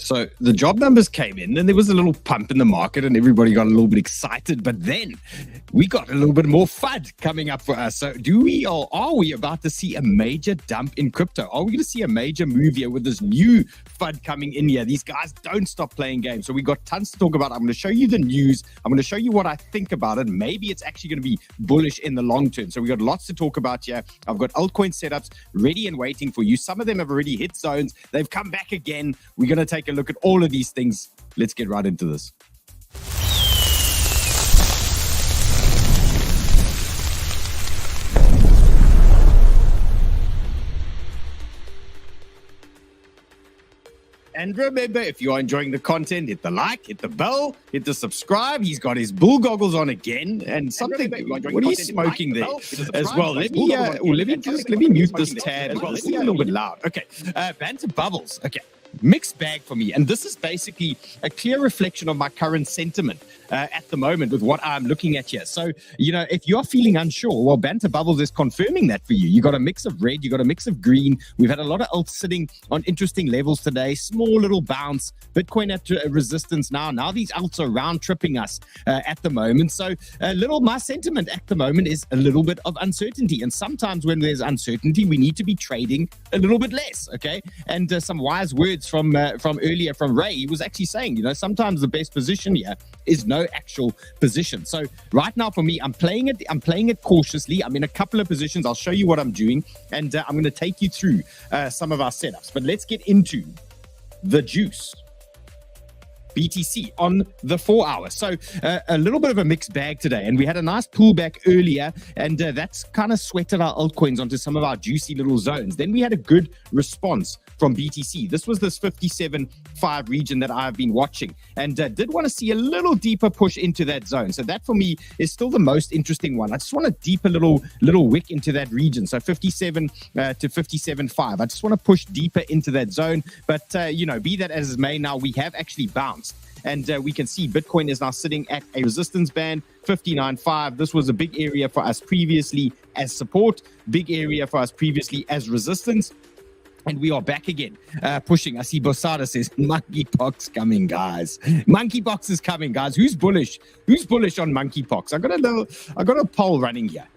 So the job numbers came in and there was a little pump in the market and everybody got a little bit excited, but then we got a little bit more FUD coming up for us. So are we about to see a major dump in crypto? Are we going to see a major move here with this new FUD coming in here? These guys don't stop playing games. So we got tons to talk about. I'm going to show you the news. I'm going to show you what I think about it. Maybe it's actually going to be bullish in the long term. So we got lots to talk about here. I've got altcoin setups ready and waiting for you. Some of them have already hit zones. They've come back again. We're going to take a look at all of these things. Let's get right into this. And remember, if you are enjoying the content, hit the like, hit the bell, hit the subscribe. He's got his bull goggles on again, and something. What are you smoking there as well? Let me mute this tab. It's a little bit loud. Okay, 𝗏𝗏𝗣𝗏𝗡𝗏. Okay. Mixed bag for me, and this is basically a clear reflection of my current sentiment at the moment with what I'm looking at here. So, if you're feeling unsure, well, 𝗏𝗏𝗣𝗏𝗡 is confirming that for you. You got a mix of red, you got a mix of green. We've had a lot of alts sitting on interesting levels today. Small little bounce. Bitcoin at resistance now. Now these alts are round tripping us at the moment. So, my sentiment at the moment is a little bit of uncertainty. And sometimes when there's uncertainty, we need to be trading a little bit less. Okay, and some wise words from earlier from Ray. He was actually saying, sometimes the best position here is no actual position. So right now for me, I'm playing it cautiously. I'm in a couple of positions. I'll show you what I'm doing, and I'm going to take you through some of our setups. But let's get into the juice. BTC on the 4 hour. So a little bit of a mixed bag today, and we had a nice pullback earlier, and that's kind of sweated our altcoins onto some of our juicy little zones. Then we had a good response from BTC. This was this 57.5 region that I've been watching, and did want to see a little deeper push into that zone. So that for me is still the most interesting one. I just want a deeper little wick into that region. So 57 to 57.5. I just want to push deeper into that zone. But be that as it may, now we have actually bounced. And we can see Bitcoin is now sitting at a resistance band, 59.5. This was a big area for us previously as support, big area for us previously as resistance. And we are back again, pushing. I see Bosada says, monkeypox coming, guys. Monkeypox is coming, guys. Who's bullish? Who's bullish on monkeypox? I got a poll running here.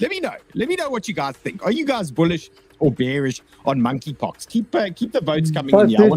Let me know what you guys think. Are you guys bullish or bearish on monkeypox? Keep the votes coming in here.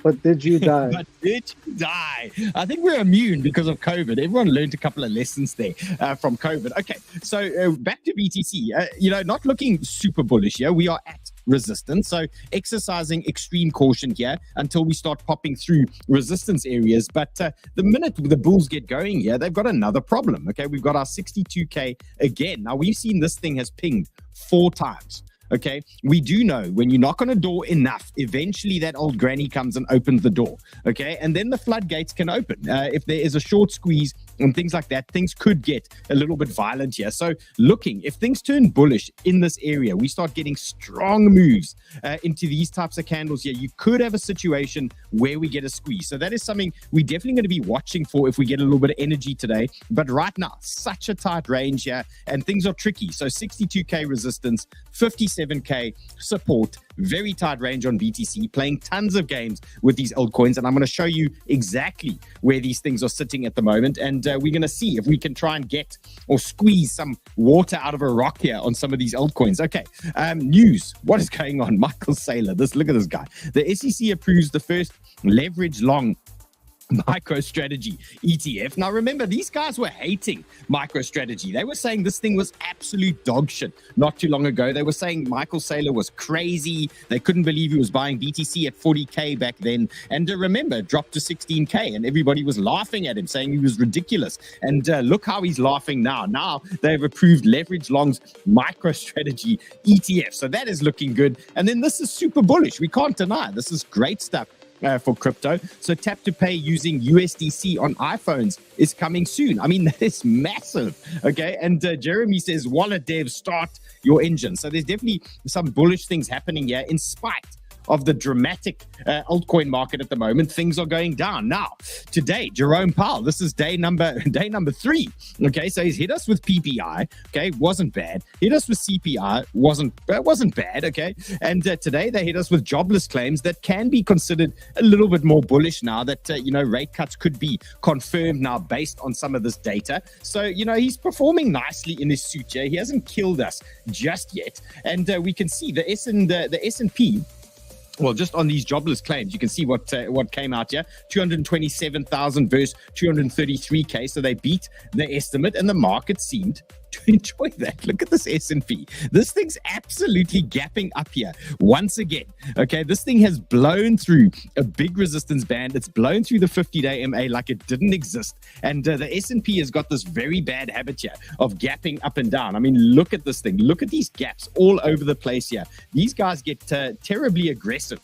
But did you die? But did you die? I think we're immune because of COVID. Everyone learned a couple of lessons there from COVID. Okay, so back to BTC. Not looking super bullish here. We are at resistance, so exercising extreme caution here until we start popping through resistance areas. But the minute the bulls get going here, they've got another problem. Okay, we've got our 62K again. Now we've seen this thing has pinged 4 times. Okay, we do know when you knock on a door enough, eventually that old granny comes and opens the door. Okay, and then the floodgates can open. If there is a short squeeze and things like that, things could get a little bit violent here. So if things turn bullish in this area, we start getting strong moves into these types of candles here, you could have a situation where we get a squeeze. So that is something we're definitely going to be watching for if we get a little bit of energy today. But right now, such a tight range here, and things are tricky. So 62K resistance, 57K support, very tight range on BTC, playing tons of games with these altcoins. And I'm going to show you exactly where these things are sitting at the moment. And we're going to see if we can try and get or squeeze some water out of a rock here on some of these altcoins. Okay, news. What is going on? Michael Saylor. Look at this guy. The SEC approves the first leverage long MicroStrategy ETF. Now remember, these guys were hating MicroStrategy. They were saying this thing was absolute dog shit not too long ago. They were saying Michael Saylor was crazy. They couldn't believe he was buying BTC at 40K back then. And remember, it dropped to 16K and everybody was laughing at him, saying he was ridiculous. And look how he's laughing now. Now they've approved Leverage Long's MicroStrategy ETF. So that is looking good. And then this is super bullish. We can't deny this is great stuff for crypto. So tap to pay using USDC on iPhones is coming soon. I mean, that is massive. Okay. And Jeremy says, wallet dev, start your engine. So there's definitely some bullish things happening here in spite of the dramatic altcoin market at the moment, things are going down. Now, today, Jerome Powell, this is day number 3. Okay, so he's hit us with PPI. Okay, wasn't bad. Hit us with CPI, wasn't bad. Okay, and today they hit us with jobless claims that can be considered a little bit more bullish now that rate cuts could be confirmed now based on some of this data. So he's performing nicely in his suit here. He hasn't killed us just yet, and we can see the S&P. Well, just on these jobless claims, you can see what came out here: 227,000 versus 233K. So they beat the estimate, and the market seemed to enjoy that. Look at this S&P. This thing's absolutely gapping up here once again. Okay, this thing has blown through a big resistance band. It's blown through the 50-day MA like it didn't exist. And the S&P has got this very bad habit here of gapping up and down. I mean, look at this thing. Look at these gaps all over the place here. These guys get terribly aggressive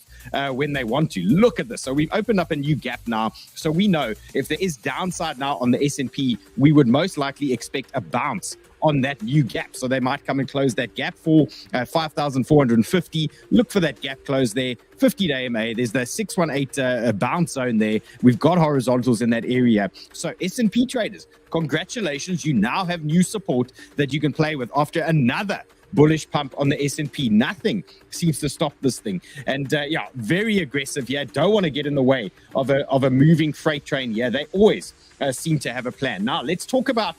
when they want to. Look at this. So we've opened up a new gap now. So we know if there is downside now on the S&P, we would most likely expect a bounce on that new gap. So they might come and close that gap for 5,450. Look for that gap close there. 50-day MA. There's the 618 bounce zone there. We've got horizontals in that area. So S&P traders, congratulations. You now have new support that you can play with after another bullish pump on the S&P. Nothing seems to stop this thing. And very aggressive here. Don't want to get in the way of a moving freight train here. They always seem to have a plan. Now, let's talk about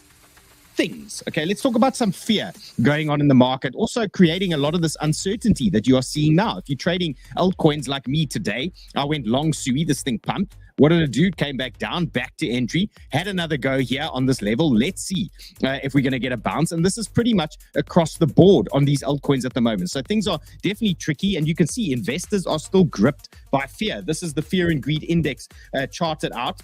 things. Okay, let's talk about some fear going on in the market, also creating a lot of this uncertainty that you are seeing now. If you're trading altcoins like me today, I went long 𝗬𝗎, this thing pumped. What did it do? Came back down, back to entry, had another go here on this level. Let's see if we're going to get a bounce. And this is pretty much across the board on these altcoins at the moment. So things are definitely tricky. And you can see investors are still gripped by fear. This is the fear and greed index charted out.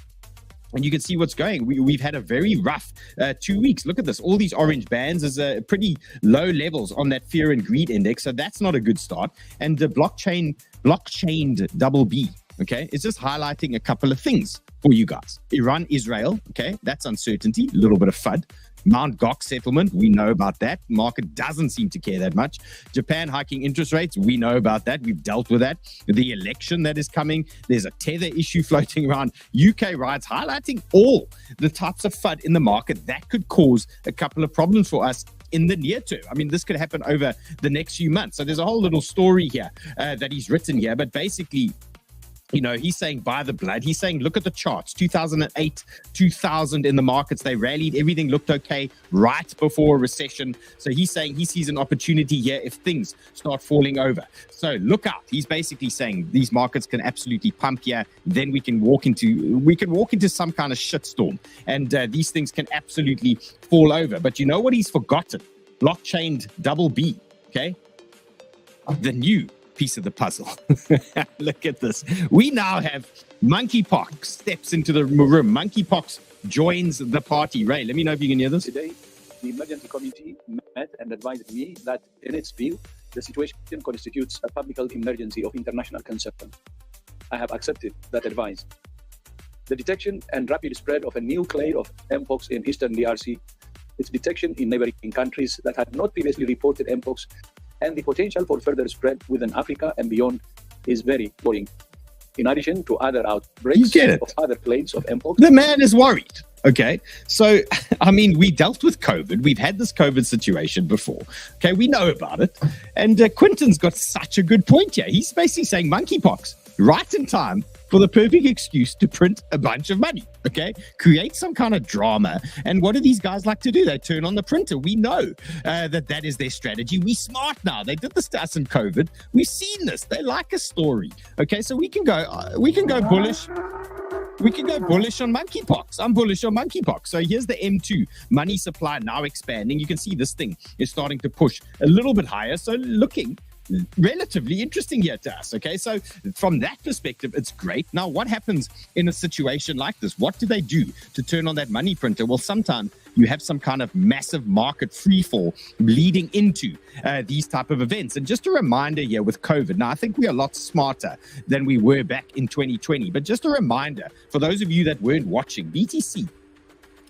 And you can see what's going. We've had a very rough 2 weeks. Look at this. All these orange bands is pretty low levels on that fear and greed index. So that's not a good start. And the blockchained 𝗛𝗬𝗣𝗘𝗥, okay, it's just highlighting a couple of things for you guys. Iran, Israel, okay, that's uncertainty, a little bit of FUD. Mt. Gox settlement, we know about that. Market doesn't seem to care that much. Japan hiking interest rates, we know about that. We've dealt with that. The election that is coming, there's a tether issue floating around. UK riots, highlighting all the types of FUD in the market that could cause a couple of problems for us in the near term. I mean, this could happen over the next few months. So there's a whole little story here that he's written here. But basically, he's saying buy the blood. He's saying, look at the charts. 2008, 2000 in the markets, they rallied. Everything looked okay right before a recession. So he's saying he sees an opportunity here if things start falling over. So look out. He's basically saying these markets can absolutely pump here. Then we can walk into some kind of shitstorm. And these things can absolutely fall over. But you know what he's forgotten? Blockchained 𝗛𝗬𝗣𝗘, okay? The new piece of the puzzle. Look at this. We now have monkeypox steps into the room. Monkeypox joins the party. Ray, let me know if you can hear this. Today, the emergency committee met and advised me that, in its view, the situation constitutes a public health emergency of international concern. I have accepted that advice. The detection and rapid spread of a new clade of mpox in eastern DRC, its detection in neighboring countries that had not previously reported mpox, and the potential for further spread within Africa and beyond is very worrying. In addition to other outbreaks of other clades of mpox. The man is worried. Okay. So, I mean, we dealt with COVID. We've had this COVID situation before. Okay. We know about it. And Quinton's got such a good point here. He's basically saying monkeypox right in time for the perfect excuse to print a bunch of money, okay? Create some kind of drama. And what do these guys like to do? They turn on the printer. We know that is their strategy. We smart now. They did this to us in COVID. We've seen this. They like a story, okay? So we can go bullish. We can go bullish on monkeypox. I'm bullish on monkeypox. So here's the M2 money supply now expanding. You can see this thing is starting to push a little bit higher. So looking relatively interesting here to us. Okay, so from that perspective, it's great. Now, what happens in a situation like this? What do they do to turn on that money printer? Well, sometimes you have some kind of massive market freefall leading into these type of events. And just a reminder here with COVID, now I think we're a lot smarter than we were back in 2020. But just a reminder for those of you that weren't watching, BTC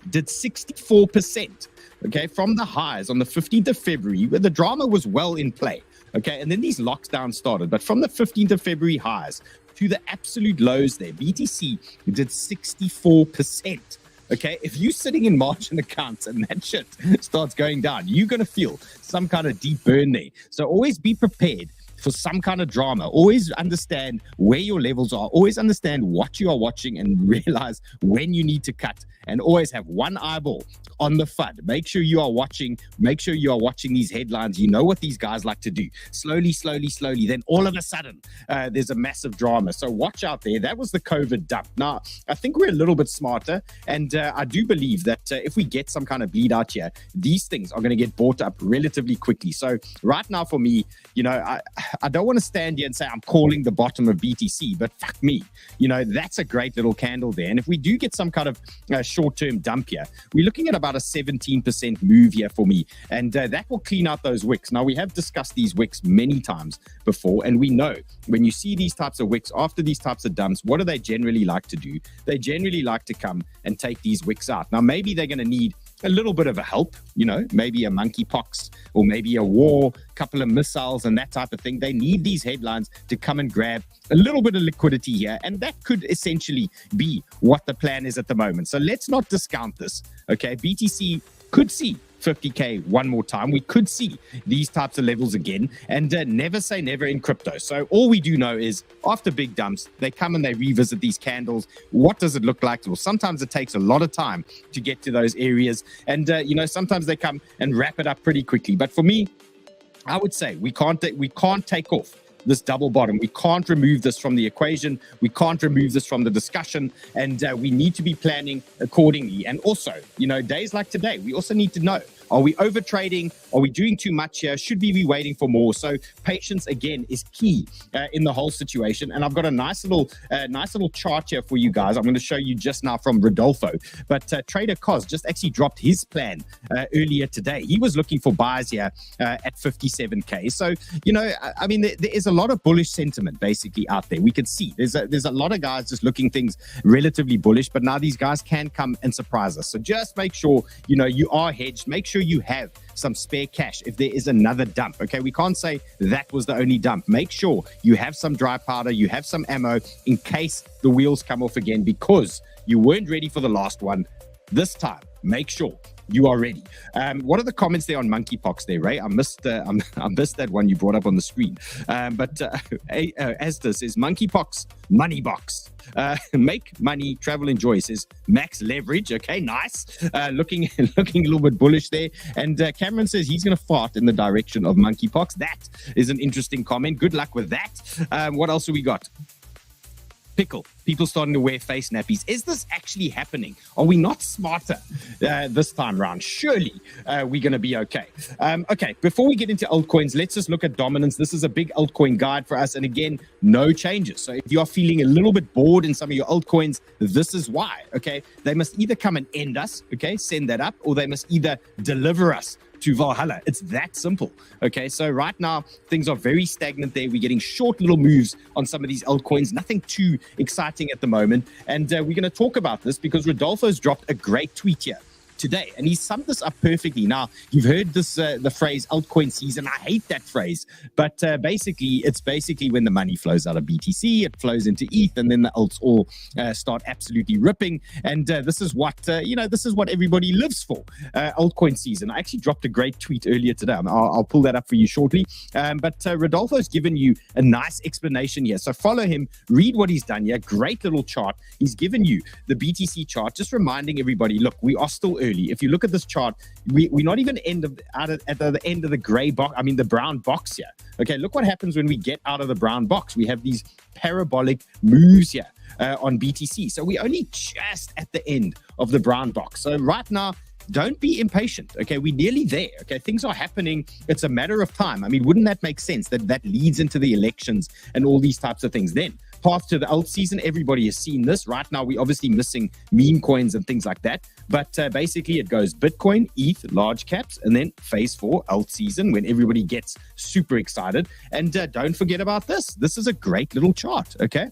did 64%, okay, from the highs on the 15th of February, where the drama was well in play. Okay, and then these lockdowns started. But from the 15th of February highs to the absolute lows there, BTC did 64%. Okay, if you're sitting in margin accounts and that shit starts going down, you're going to feel some kind of deep burn there. So always be prepared for some kind of drama. Always understand where your levels are. Always understand what you are watching and realize when you need to cut. And always have one eyeball on the FUD. Make sure you are watching. Make sure you are watching these headlines. You know what these guys like to do. Slowly, slowly, slowly. Then all of a sudden, there's a massive drama. So watch out there. That was the COVID dump. Now, I think we're a little bit smarter. And I do believe that if we get some kind of bleed out here, these things are going to get bought up relatively quickly. So right now for me, you know, I don't want to stand here and say I'm calling the bottom of BTC, but fuck me. You know, that's a great little candle there. And if we do get some kind of short-term dump here, we're looking at about a 17% move here for me. And that will clean out those wicks. Now, we have discussed these wicks many times before, and we know when you see these types of wicks after these types of dumps, what do they generally like to do? They generally like to come and take these wicks out. Now, maybe they're going to need a little bit of a help, you know, maybe a monkeypox or maybe a war, couple of missiles and that type of thing. They need these headlines to come and grab a little bit of liquidity here. And that could essentially be what the plan is at the moment. So let's not discount this. Okay, BTC could see 50K one more time. We could see these types of levels again, and never say never in crypto. So all we do know is after big dumps, they come and they revisit these candles. What does it look like? Well, sometimes it takes a lot of time to get to those areas. And, you know, sometimes they come and wrap it up pretty quickly. But for me, I would say we can't take off this double bottom. We can't remove this from the equation. We can't remove this from the discussion. And we need to be planning accordingly. And also, you know, days like today, we also need to know, are we over trading? Are we doing too much here? Should we be waiting for more? So patience, again, is key in the whole situation. And I've got a nice little chart here for you guys. I'm going to show you just now from Rodolfo. But Trader Cos just actually dropped his plan earlier today. He was looking for buys here at 57K. So, you know, I mean, there is a lot of bullish sentiment basically out there. We can see there's a lot of guys just looking things relatively bullish, but now these guys can come and surprise us. So just make sure, you know, you are hedged. Make sure you have some spare cash if there is another dump. Okay, we can't say that was the only dump. Make sure you have some dry powder, you have some ammo in case the wheels come off again, because you weren't ready for the last one. This time, make sure you are ready. What are the comments there on monkeypox there, Ray? I missed that one you brought up on the screen. But as this is monkeypox, money box. Make money, travel, enjoy, says max leverage. Okay, nice. Looking a little bit bullish there. And Cameron says he's going to fart in the direction of monkeypox. That is an interesting comment. Good luck with that. What else have we got? Pickle. People starting to wear face nappies. Is this actually happening? Are we not smarter this time around? Surely we're going to be okay. Okay, before we get into altcoins, let's just look at dominance. This is a big altcoin guide for us. And again, no changes. So if you're feeling a little bit bored in some of your altcoins, this is why, okay? They must either come and end us, okay, send that up, or they must either deliver us to Valhalla. It's that simple. Okay, so right now things are very stagnant there. We're getting short little moves on some of these altcoins, nothing too exciting at the moment. And we're going to talk about this because Rodolfo's dropped a great tweet here today, and he summed this up perfectly. Now, you've heard this the phrase altcoin season. I hate that phrase, but it's basically when the money flows out of BTC, it flows into ETH, and then the alts all start absolutely ripping. And this is what this is what everybody lives for. Altcoin season. I actually dropped a great tweet earlier today. I'll pull that up for you shortly. But Rodolfo's given you a nice explanation here, so follow him, read what he's done here. Great little chart. He's given you the BTC chart, just reminding everybody, look, we are still early. If you look at this chart, we're not even at the end of the gray box. I mean, the brown box here. Okay, look what happens when we get out of the brown box. We have these parabolic moves here on BTC. So we're only just at the end of the brown box. So right now, don't be impatient. Okay, we're nearly there. Okay, things are happening. It's a matter of time. I mean, wouldn't that make sense that leads into the elections and all these types of things? Then path to the alt season, everybody has seen this. Right now, we're obviously missing meme coins and things like that. But basically, it goes Bitcoin, ETH, large caps, and then phase 4 alt season when everybody gets super excited. And don't forget about this. This is a great little chart. Okay.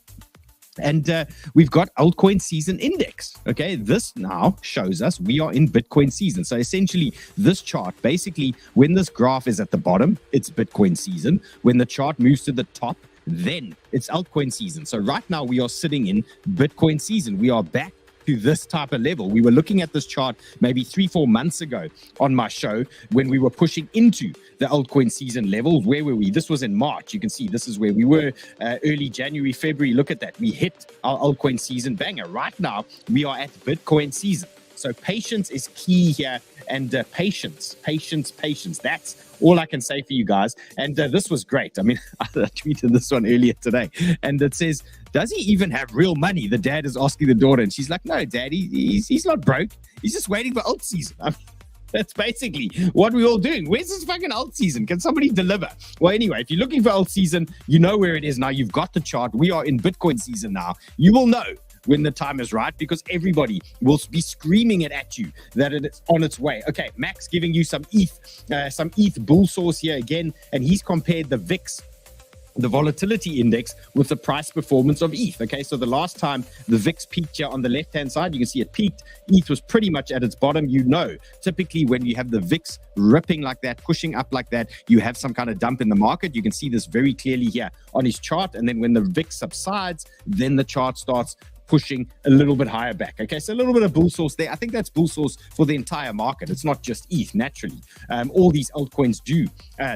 And we've got altcoin season index. Okay, this now shows us we are in Bitcoin season. So essentially, this chart, basically, when this graph is at the bottom, it's Bitcoin season. When the chart moves to the top, then it's altcoin season. So right now, we are sitting in Bitcoin season. We are back to this type of level. We were looking at this chart maybe 3-4 months ago on my show when we were pushing into the altcoin season levels. Where were we? This was in March. You can see this is where we were early January, February. Look at that. We hit our altcoin season banger. Right now, we are at Bitcoin season. So patience is key here, and patience. That's all I can say for you guys. And this was great. I mean, I tweeted this one earlier today, and it says, does he even have real money? The dad is asking the daughter, and she's like, no, daddy, he's not broke. He's just waiting for alt season. I mean, that's basically what we're all doing. Where's this fucking alt season? Can somebody deliver? Well, anyway, if you're looking for alt season, you know where it is now. You've got the chart. We are in Bitcoin season now. You will know when the time is right, because everybody will be screaming it at you that it's on its way. Okay, Max giving you some ETH bull source here again, and he's compared the VIX, the volatility index, with the price performance of ETH. Okay, so the last time the VIX peaked here on the left-hand side, you can see it peaked. ETH was pretty much at its bottom. You know, typically when you have the VIX ripping like that, pushing up like that, you have some kind of dump in the market. You can see this very clearly here on his chart. And then when the VIX subsides, then the chart starts pushing a little bit higher back. Okay, so a little bit of bull source there. I think that's bull source for the entire market. It's not just ETH, naturally. All these altcoins do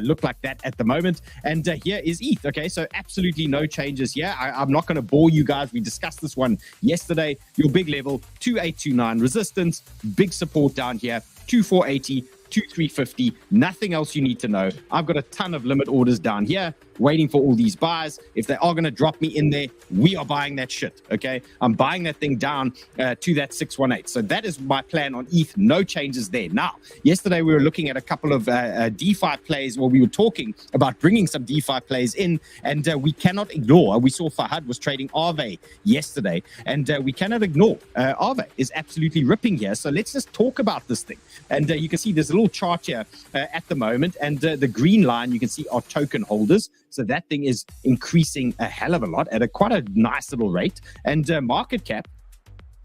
look like that at the moment. And here is ETH. Okay, so absolutely no changes here. I'm not going to bore you guys. We discussed this one yesterday. Your big level, 2829 resistance, big support down here, 2480, 2350. Nothing else you need to know. I've got a ton of limit orders down here waiting for all these buys. If they are going to drop me in there, we are buying that shit. Okay, I'm buying that thing down to that 618. So that is my plan on ETH. No changes there. Now, yesterday we were looking at a couple of DeFi plays, where we were talking about bringing some DeFi plays in, and we cannot ignore. We saw Fahad was trading 𝗬𝗦 yesterday, and we cannot ignore 𝗬𝗦 is absolutely ripping here. So let's just talk about this thing. And you can see there's a little chart here at the moment, and the green line you can see are token holders. So that thing is increasing a hell of a lot at quite a nice little rate. And market cap,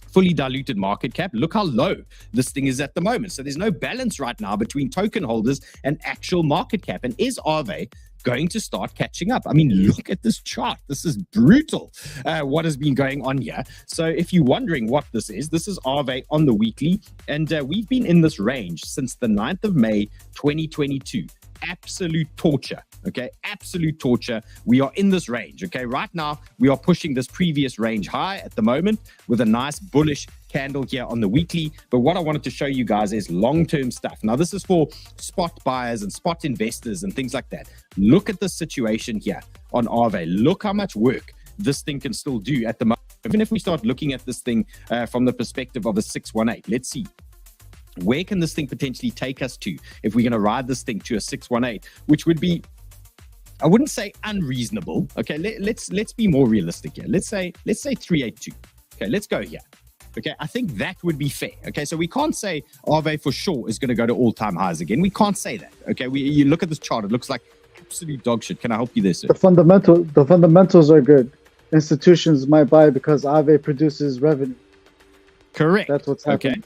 fully diluted market cap, look how low this thing is at the moment. So there's no balance right now between token holders and actual market cap. And is 𝗬𝗦 going to start catching up? I mean, look at this chart. This is brutal, what has been going on here. So if you're wondering what this is 𝗬𝗦 on the weekly. And we've been in this range since the 9th of May, 2022. Absolute torture. Okay, absolute torture. We are in this range. Okay, right now we are pushing this previous range high at the moment with a nice bullish candle here on the weekly. But what I wanted to show you guys is long-term stuff. Now, this is for spot buyers and spot investors and things like that. Look at the situation here on 𝗬𝗦. Look how much work this thing can still do at the moment. Even if we start looking at this thing from the perspective of a 618, let's see. Where can this thing potentially take us to if we're going to ride this thing to a 618, which would be, I wouldn't say unreasonable. Okay, let's be more realistic here. Let's say 382. Okay, let's go here. Okay, I think that would be fair. Okay, so we can't say 𝗬𝗦 for sure is going to go to all-time highs again. We can't say that. Okay, you look at this chart, it looks like absolute dog shit. Can I help you there, sir? The fundamentals are good. Institutions might buy because 𝗬𝗦 produces revenue. Correct. That's what's happening. Okay.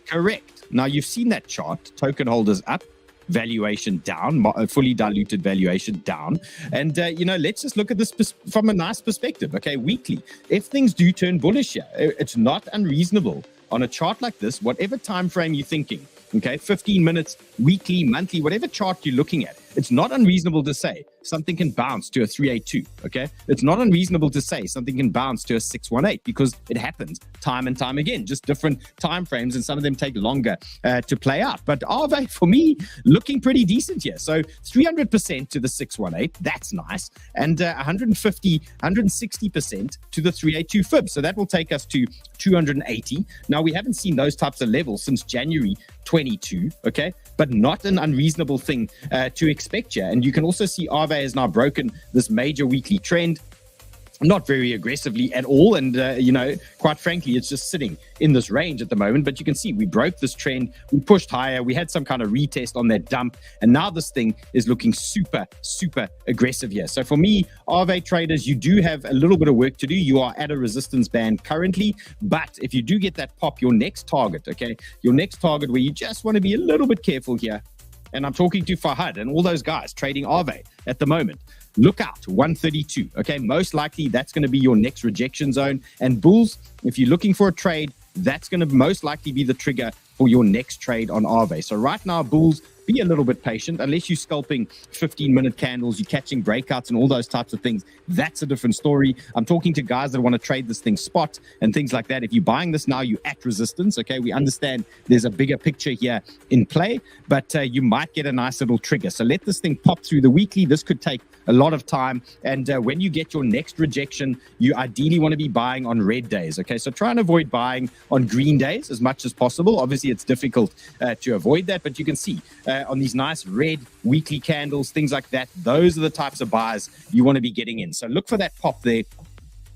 Correct. Now, you've seen that chart. Token holders up, valuation down, fully diluted valuation down. And, let's just look at this from a nice perspective. Okay, weekly. If things do turn bullish here, it's not unreasonable on a chart like this, whatever time frame you're thinking, okay, 15 minutes, weekly, monthly, whatever chart you're looking at, it's not unreasonable to say something can bounce to a 382, okay? It's not unreasonable to say something can bounce to a 618 because it happens time and time again, just different time frames, and some of them take longer to play out. But 𝗬𝗦, for me, looking pretty decent here. So 300% to the 618, that's nice, and 160% to the 382 fib. So that will take us to 280. Now, we haven't seen those types of levels since January 22, okay? But not an unreasonable thing to expect here. And you can also see 𝗬𝗦 has now broken this major weekly trend. not very aggressively at all. And, quite frankly, it's just sitting in this range at the moment. But you can see we broke this trend. We pushed higher. We had some kind of retest on that dump. And now this thing is looking super, super aggressive here. So for me, 𝗚𝗦 traders, you do have a little bit of work to do. You are at a resistance band currently. But if you do get that pop, your next target, okay, your next target where you just want to be a little bit careful here. And I'm talking to Fahad and all those guys trading 𝗚𝗦 at the moment. Look out, 132. Okay, most likely that's going to be your next rejection zone. And bulls, if you're looking for a trade, that's going to most likely be the trigger for your next trade on 𝗚𝗦. So right now, bulls, be a little bit patient. Unless you're scalping 15-minute candles, you're catching breakouts and all those types of things, that's a different story. I'm talking to guys that want to trade this thing spot and things like that. If you're buying this now, you're at resistance. Okay, we understand there's a bigger picture here in play, but you might get a nice little trigger. So let this thing pop through the weekly. This could take a lot of time. And when you get your next rejection, you ideally want to be buying on red days. Okay, so try and avoid buying on green days as much as possible. Obviously, it's difficult to avoid that, but you can see on these nice red weekly candles, things like that, those are the types of buys you want to be getting in. So look for that pop there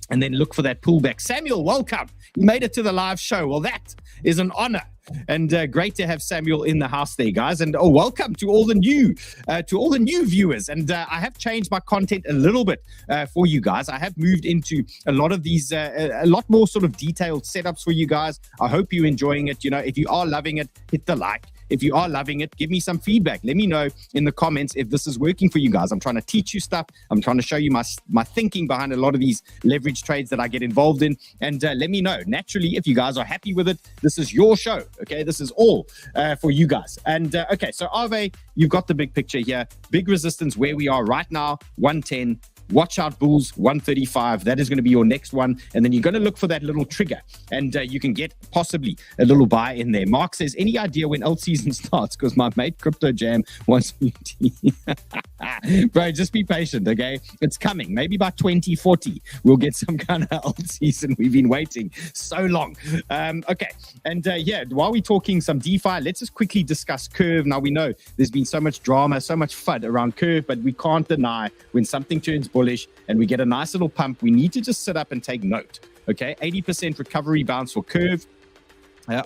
and then look for that pullback. Samuel, welcome. You made it to the live show. Well, that is an honor. And great to have Samuel in the house there, guys. And welcome to all the new viewers. And I have changed my content a little bit for you guys. I have moved into a lot of these, a lot more sort of detailed setups for you guys. I hope you're enjoying it. You know, if you are loving it, hit the like. If you are loving it, give me some feedback. Let me know in the comments if this is working for you guys. I'm trying to teach you stuff. I'm trying to show you my thinking behind a lot of these leverage trades that I get involved in. And let me know. Naturally, if you guys are happy with it, this is your show. Okay, this is all for you guys. And okay, so 𝗚𝗦, you've got the big picture here. Big resistance where we are right now, 110. Watch out, bulls, 135. That is going to be your next one. And then you're going to look for that little trigger. And you can get possibly a little buy in there. Mark says, any idea when alt season starts? Because my mate Crypto Jam wants me to. Bro, just be patient, okay? It's coming. Maybe by 2040, we'll get some kind of alt season. We've been waiting so long. Okay. And yeah, while we're talking some DeFi, let's just quickly discuss Curve. Now, we know there's been so much drama, so much FUD around Curve, but we can't deny when something turns bullish and we get a nice little pump, we need to just sit up and take note. Okay, 80% recovery bounce for Curve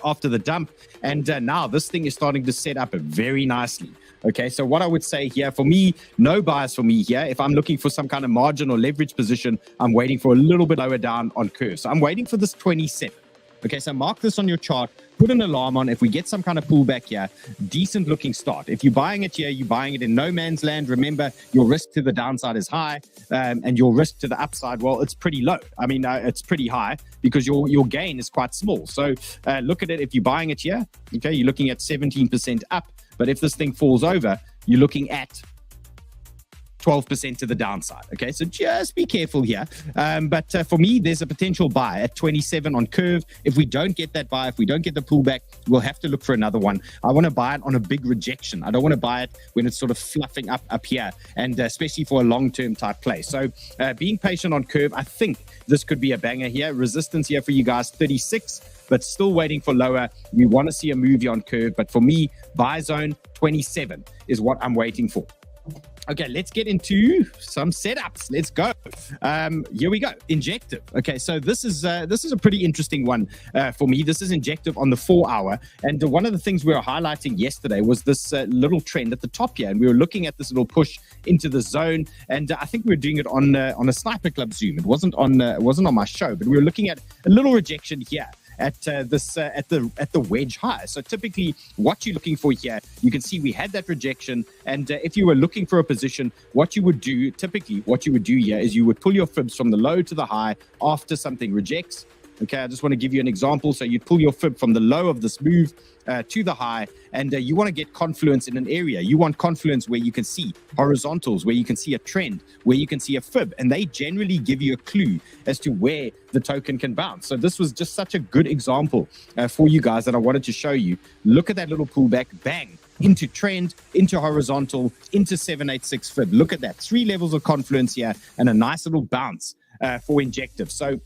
after the dump, and now this thing is starting to set up very nicely. Okay, so what I would say here, for me, no bias for me here. If I'm looking for some kind of margin or leverage position, I'm waiting for a little bit lower down on Curve. So I'm waiting for this 27. Okay, so mark this on your chart, put an alarm on. If we get some kind of pullback here, decent looking start. If you're buying it here, you're buying it in no man's land. Remember, your risk to the downside is high, and your risk to the upside, well, it's pretty low. I mean, it's pretty high because your gain is quite small. So look at it. If you're buying it here, okay, you're looking at 17% up. But if this thing falls over, you're looking at 12% to the downside. Okay, so just be careful here. But for me, there's a potential buy at 27 on Curve. If we don't get that buy, if we don't get the pullback, we'll have to look for another one. I want to buy it on a big rejection. I don't want to buy it when it's sort of fluffing up here, and especially for a long-term type play. So being patient on Curve, I think this could be a banger here. Resistance here for you guys, 36, but still waiting for lower. We want to see a move here on Curve, but for me, buy zone 27 is what I'm waiting for. Okay, let's get into some setups. Let's go. Here we go. Injective. Okay, so this is a pretty interesting one for me. This is Injective on the 4 hour. And one of the things we were highlighting yesterday was this little trend at the top here. And we were looking at this little push into the zone. And I think we were doing it on a Sniper Club Zoom. It wasn't on my show, but we were looking at a little rejection here at the wedge high. So typically what you're looking for here, you can see we had that rejection, and if you were looking for a position, what you would do here is you would pull your fibs from the low to the high after something rejects. Okay, I just want to give you an example. So you'd pull your fib from the low of this move to the high, and you want to get confluence in an area. You want confluence where you can see horizontals, where you can see a trend, where you can see a fib, and they generally give you a clue as to where the token can bounce. So this was just such a good example for you guys that I wanted to show you. Look at that little pullback, bang, into trend, into horizontal, into 786 fib. Look at that, 3 levels of confluence here and a nice little bounce for Injective. So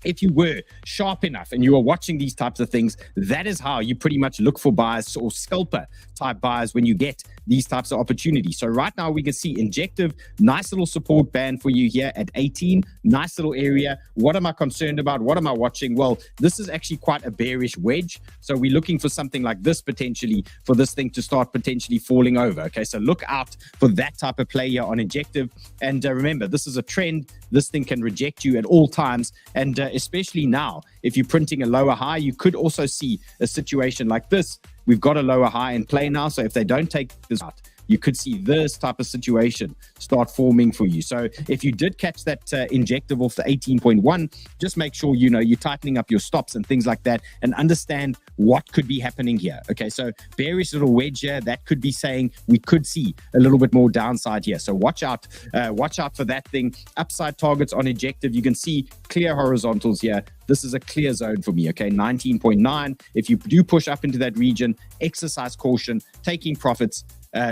if you were sharp enough and you were watching these types of things, that is how you pretty much look for buys or scalper type buys when you get these types of opportunities. So right now we can see Injective, nice little support band for you here at 18, nice little area. What am I concerned about? What am I watching? Well, this is actually quite a bearish wedge. So we're looking for something like this potentially, for this thing to start potentially falling over. Okay, so look out for that type of play here on Injective. And remember, this is a trend. This thing can reject you at all times. And especially now, if you're printing a lower high, you could also see a situation like this. We've got a lower high in play now. So if they don't take this out, you could see this type of situation start forming for you. So if you did catch that Injective off the 18.1, just make sure, you know, you're tightening up your stops and things like that and understand what could be happening here. Okay, so bearish little wedge here, that could be saying we could see a little bit more downside here. So watch out for that thing. Upside targets on Injective, you can see clear horizontals here. This is a clear zone for me, okay, 19.9. If you do push up into that region, exercise caution, taking profits,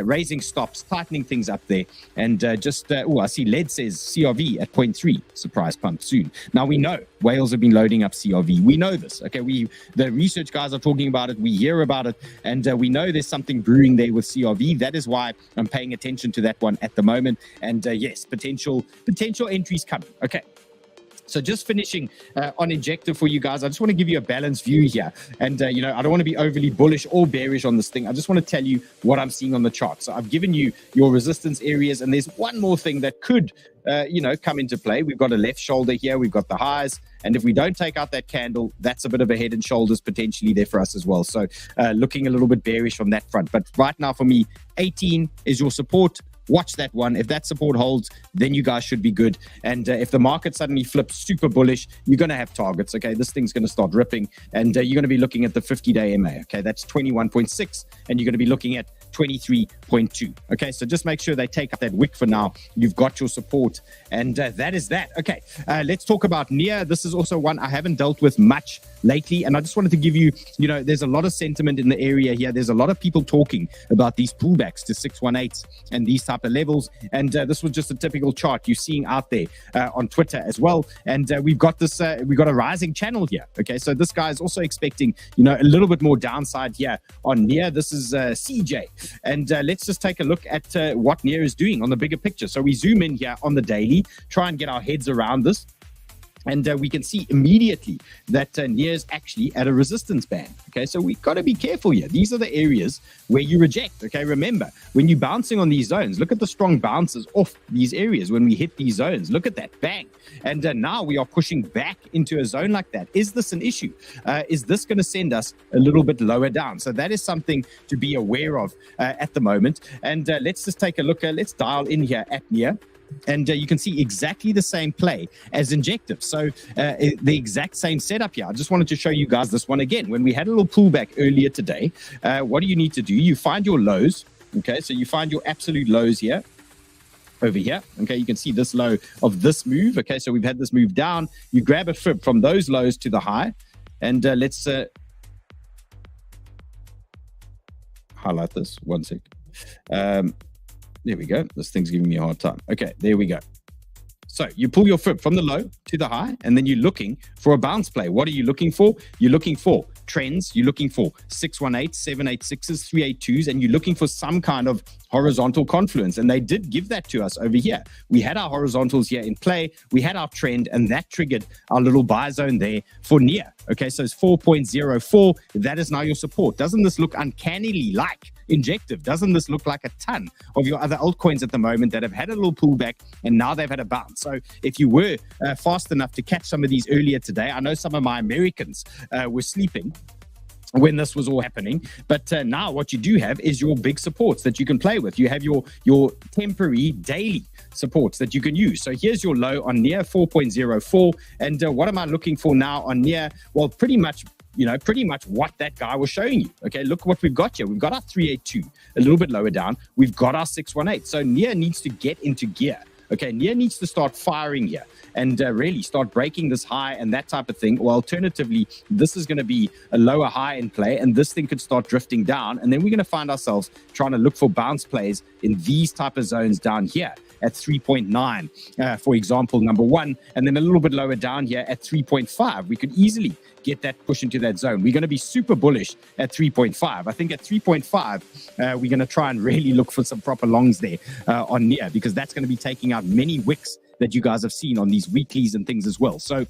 raising stops, tightening things up there. And I see LED says CRV at 0.3, surprise pump soon. Now we know whales have been loading up CRV. We know this, okay? The research guys are talking about it. We hear about it, and we know there's something brewing there with CRV. That is why I'm paying attention to that one at the moment. And yes, potential entries coming. Okay. So just finishing on Injective for you guys, I just want to give you a balanced view here. And, I don't want to be overly bullish or bearish on this thing. I just want to tell you what I'm seeing on the chart. So I've given you your resistance areas, and there's one more thing that could, come into play. We've got a left shoulder here. We've got the highs. And if we don't take out that candle, that's a bit of a head and shoulders potentially there for us as well. So looking a little bit bearish on that front. But right now for me, 18 is your support. Watch that one. If that support holds, then you guys should be good. And if the market suddenly flips super bullish, you're going to have targets. Okay, this thing's going to start ripping, and you're going to be looking at the 50-day MA. Okay, that's 21.6, and you're going to be looking at 23.2. Okay, so just make sure they take up that wick for now. You've got your support, and that is that. Okay, let's talk about 𝗫𝗓. This is also one I haven't dealt with much lately, and I just wanted to give you, there's a lot of sentiment in the area here. There's a lot of people talking about these pullbacks to 618s and these type of levels, and this was just a typical chart you're seeing out there on Twitter as well. And we've got this, we've got a rising channel here. Okay, so this guy is also expecting, a little bit more downside here on 𝗫𝗓. This is CJ. And let's just take a look at what 𝗫𝗓 is doing on the bigger picture. So we zoom in here on the daily, try and get our heads around this. And we can see immediately that 𝗫𝗓 is actually at a resistance band. Okay, so we've got to be careful here. These are the areas where you reject. Okay, remember, when you're bouncing on these zones, look at the strong bounces off these areas. When we hit these zones, look at that, bang. And now we are pushing back into a zone like that. Is this an issue? Is this going to send us a little bit lower down? So that is something to be aware of at the moment. And let's just take a look. Let's dial in here at 𝗫𝗓. And you can see exactly the same play as Injective. So the exact same setup here. I just wanted to show you guys this one again. When we had a little pullback earlier today, what do you need to do? You find your lows. Okay, so you find your absolute lows here. Over here. Okay, you can see this low of this move. Okay, so we've had this move down. You grab a fib from those lows to the high. And let's highlight this. One sec. There we go. This thing's giving me a hard time. Okay, there we go. So you pull your fib from the low to the high, and then you're looking for a bounce play. What are you looking for? You're looking for trends. You're looking for 618s, 786s, 382s, and you're looking for some kind of horizontal confluence. And they did give that to us over here. We had our horizontals here in play. We had our trend, and that triggered our little buy zone there for 𝗫𝗓. Okay, so it's 4.04. That is now your support. Doesn't this look uncannily like Injective? Doesn't this look like a ton of your other altcoins at the moment that have had a little pullback and now they've had a bounce? So if you were fast enough to catch some of these earlier today, I know some of my Americans were sleeping when this was all happening, but now what you do have is your big supports that you can play with. You have your temporary daily supports that you can use. So here's your low on 𝗫𝗓, 4.04, and what am I looking for now on 𝗫𝗓? Well, pretty much what that guy was showing you. Okay, look what we've got here. We've got our 382, a little bit lower down. We've got our 618. So 𝗫𝗓 needs to get into gear. Okay, NEAR needs to start firing here and really start breaking this high and that type of thing. Or alternatively, this is going to be a lower high in play, and this thing could start drifting down. And then we're going to find ourselves trying to look for bounce plays in these type of zones down here at 3.9, for example, number one, and then a little bit lower down here at 3.5. We could easily get that push into that zone. We're going to be super bullish at 3.5. I think at 3.5, we're going to try and really look for some proper longs there on NEAR, because that's going to be taking out many wicks that you guys have seen on these weeklies and things as well. So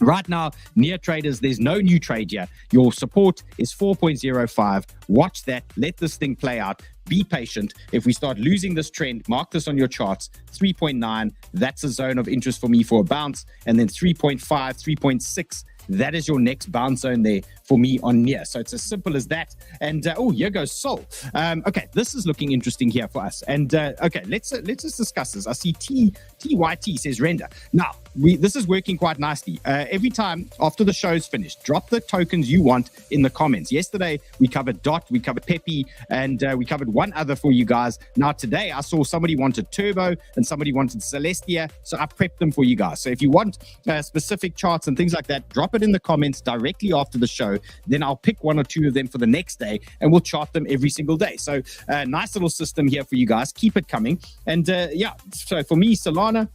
right now, NEAR traders, there's no new trade here. Your support is 4.05. Watch that. Let this thing play out. Be patient. If we start losing this trend, mark this on your charts. 3.9, that's a zone of interest for me for a bounce. And then 3.5, 3.6, that is your next bounce zone there for me on NEAR. So it's as simple as that. And oh, here goes Sol. Okay, this is looking interesting here for us. And okay, let's just discuss this. I see TYT says render. Now, this is working quite nicely. Every time after the show's finished, drop the tokens you want in the comments. Yesterday, we covered DOT, we covered Peppy, and we covered one other for you guys. Now, today, I saw somebody wanted Turbo and somebody wanted Celestia, so I prepped them for you guys. So if you want specific charts and things like that, drop it in the comments directly after the show. Then I'll pick one or two of them for the next day, and we'll chart them every single day. So nice little system here for you guys. Keep it coming. And yeah, so for me, Solana,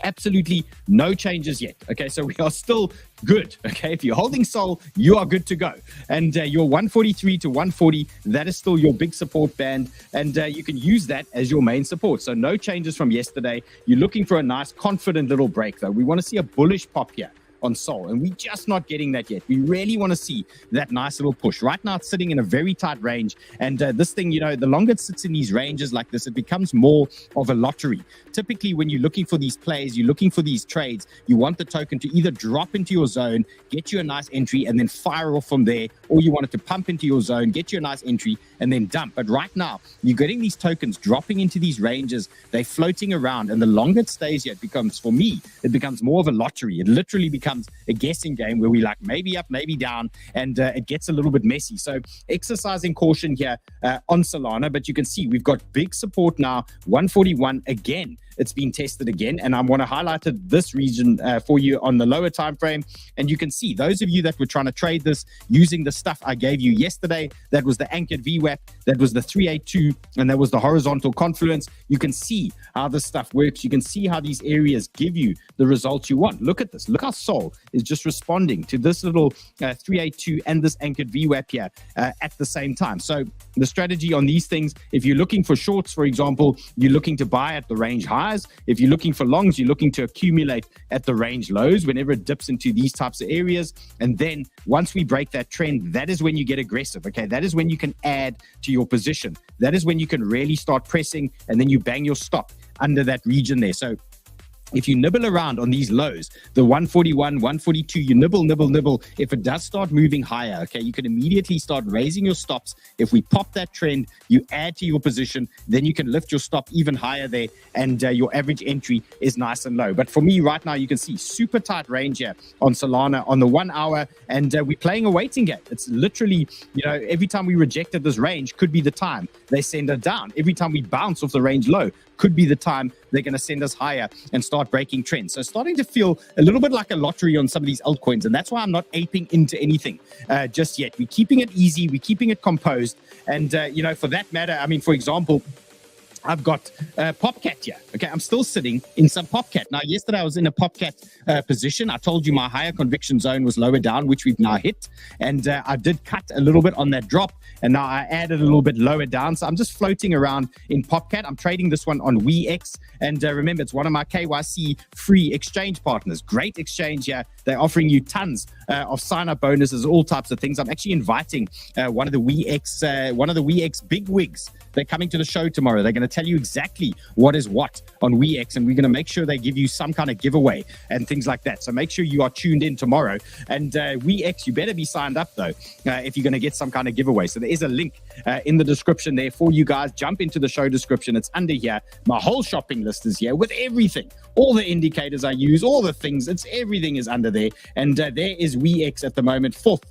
absolutely no changes yet. Okay, so we are still good. Okay, if you're holding Sol, you are good to go. And your 143 to 140, that is still your big support band, and you can use that as your main support. So no changes from yesterday. You're looking for a nice, confident little break, though. We want to see a bullish pop here on Sol, and we're just not getting that yet. We really want to see that nice little push. Right now, it's sitting in a very tight range, and this thing, you know, the longer it sits in these ranges like this, it becomes more of a lottery. Typically, when you're looking for these plays, you're looking for these trades, you want the token to either drop into your zone, get you a nice entry, and then fire off from there, or you want it to pump into your zone, get you a nice entry, and then dump. But right now, you're getting these tokens dropping into these ranges, they're floating around, and the longer it stays here, it becomes, for me, it becomes more of a lottery. It literally becomes a guessing game where we like maybe up, maybe down, and it gets a little bit messy. So exercising caution here on Solana, but you can see we've got big support now, 141 again. It's been tested again, and I want to highlight this region for you on the lower time frame. And you can see those of you that were trying to trade this using the stuff I gave you yesterday, that was the anchored VWAP, that was the 382, and that was the horizontal confluence. You can see how this stuff works. You can see how these areas give you the results you want. Look at this. Look how Sol is just responding to this little 382 and this anchored VWAP here at the same time. So the strategy on these things, if you're looking for shorts, for example, you're looking to buy at the range highs. If you're looking for longs, you're looking to accumulate at the range lows whenever it dips into these types of areas. And then once we break that trend, that is when you get aggressive. Okay, that is when you can add to your position. That is when you can really start pressing, and then you bang your stop under that region there. So if you nibble around on these lows, the 141, 142, you nibble. If it does start moving higher, okay, you can immediately start raising your stops. If we pop that trend, you add to your position, then you can lift your stop even higher there, and your average entry is nice and low. But for me right now, you can see super tight range here on Solana on the 1 hour, and we're playing a waiting game. It's literally, you know, every time we rejected this range could be the time they send it down. Every time we bounce off the range low could be the time they're going to send us higher and start breaking trends. So starting to feel a little bit like a lottery on some of these altcoins, and that's why I'm not aping into anything just yet. We're keeping it easy, we're keeping it composed, and you know, for that matter, I mean, for example, I've got PopCat here. Okay, I'm still sitting in some PopCat. Now, yesterday I was in a PopCat position. I told you my higher conviction zone was lower down, which we've now hit. And I did cut a little bit on that drop. And now I added a little bit lower down. So I'm just floating around in PopCat. I'm trading this one on 𝗬𝗢𝗥. And remember, it's one of my KYC free exchange partners. Great exchange here. They're offering you tons of sign-up bonuses, all types of things. I'm actually inviting one of the 𝗬𝗢𝗥 big wigs. They're coming to the show tomorrow. They're going to tell you exactly what is what on 𝗬𝗢𝗥, and we're going to make sure they give you some kind of giveaway and things like that. So make sure you are tuned in tomorrow. And 𝗬𝗢𝗥, you better be signed up, though, if you're going to get some kind of giveaway. So there is a link in the description there for you guys. Jump into the show description. It's under here. My whole shopping list is here with everything. All the indicators I use, all the things, everything is under there. And there is 𝗬𝗢𝗥 at the moment, fourth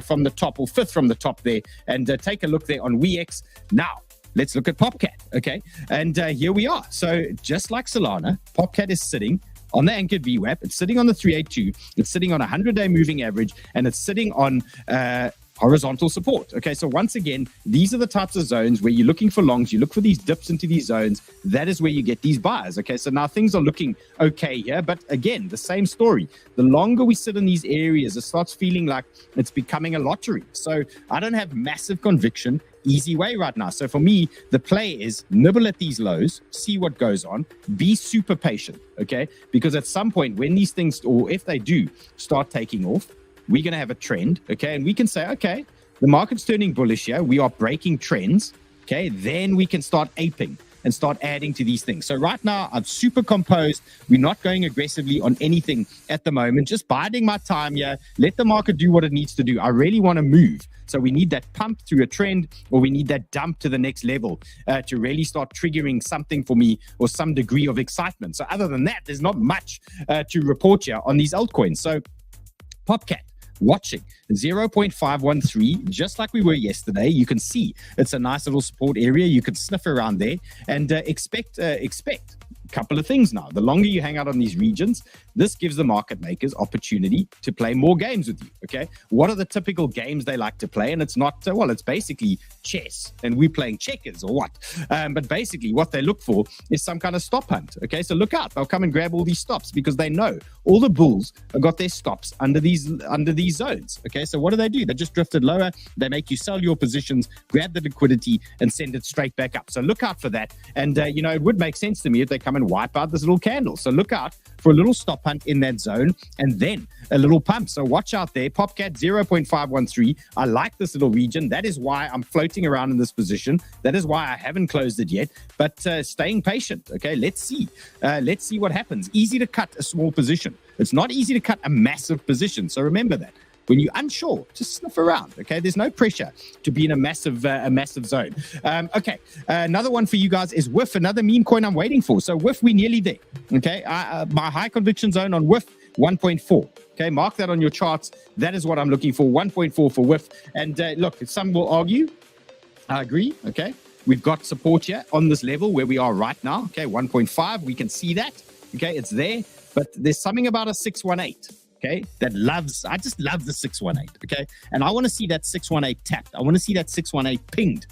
from the top, or fifth from the top there. And take a look there on 𝗬𝗢𝗥. Now, let's look at PopCat, okay? And here we are. So just like Solana, PopCat is sitting on the anchored VWAP. It's sitting on the 382. It's sitting on a 100-day moving average, and it's sitting on horizontal support. Okay, so once again, these are the types of zones where you're looking for longs. You look for these dips into these zones. That is where you get these buys. Okay, so now things are looking okay here, but again, the same story. The longer we sit in these areas, it starts feeling like it's becoming a lottery. So I don't have massive conviction easy way right now. So for me, the play is nibble at these lows, see what goes on, be super patient, okay? Because at some point when these things, or if they do start taking off, we're going to have a trend, okay? And we can say, okay, the market's turning bullish here. We are breaking trends, okay? Then we can start aping and start adding to these things. So right now, I'm super composed. We're not going aggressively on anything at the moment, just biding my time here. Let the market do what it needs to do. I really want to move. So we need that pump through a trend, or we need that dump to the next level to really start triggering something for me, or some degree of excitement. So other than that, there's not much to report here on these altcoins. So PopCat, watching 0.513, just like we were yesterday. You can see it's a nice little support area. You can sniff around there and expect a couple of things now. The longer you hang out on these regions, this gives the market makers opportunity to play more games with you, okay? What are the typical games they like to play? And it's not, well, it's basically chess, and we're playing checkers or what? But basically what they look for is some kind of stop hunt, okay? So look out, they'll come and grab all these stops because they know all the bulls have got their stops under these zones, okay? So what do? They just drifted lower. They make you sell your positions, grab the liquidity, and send it straight back up. So look out for that. And, you know, it would make sense to me if they come and wipe out this little candle. So look out for a little stop hunt in that zone, and then a little pump. So watch out there. PopCat 0.513. I like this little region. That is why I'm floating around in this position. That is why I haven't closed it yet, but staying patient. Okay, let's see. Let's see what happens. Easy to cut a small position. It's not easy to cut a massive position. So remember that. When you're unsure, just sniff around, okay? There's no pressure to be in a massive zone. Okay, another one for you guys is WIF, another meme coin I'm waiting for. So WIF, we're nearly there, okay? My high conviction zone on WIF, 1.4. Okay, mark that on your charts. That is what I'm looking for, 1.4 for WIF. And look, some will argue, I agree, okay? We've got support here on this level where we are right now, okay? 1.5, we can see that, okay? It's there, but there's something about a 618. Okay, I just love the 618, okay? And I want to see that 618 tapped. I want to see that 618 pinged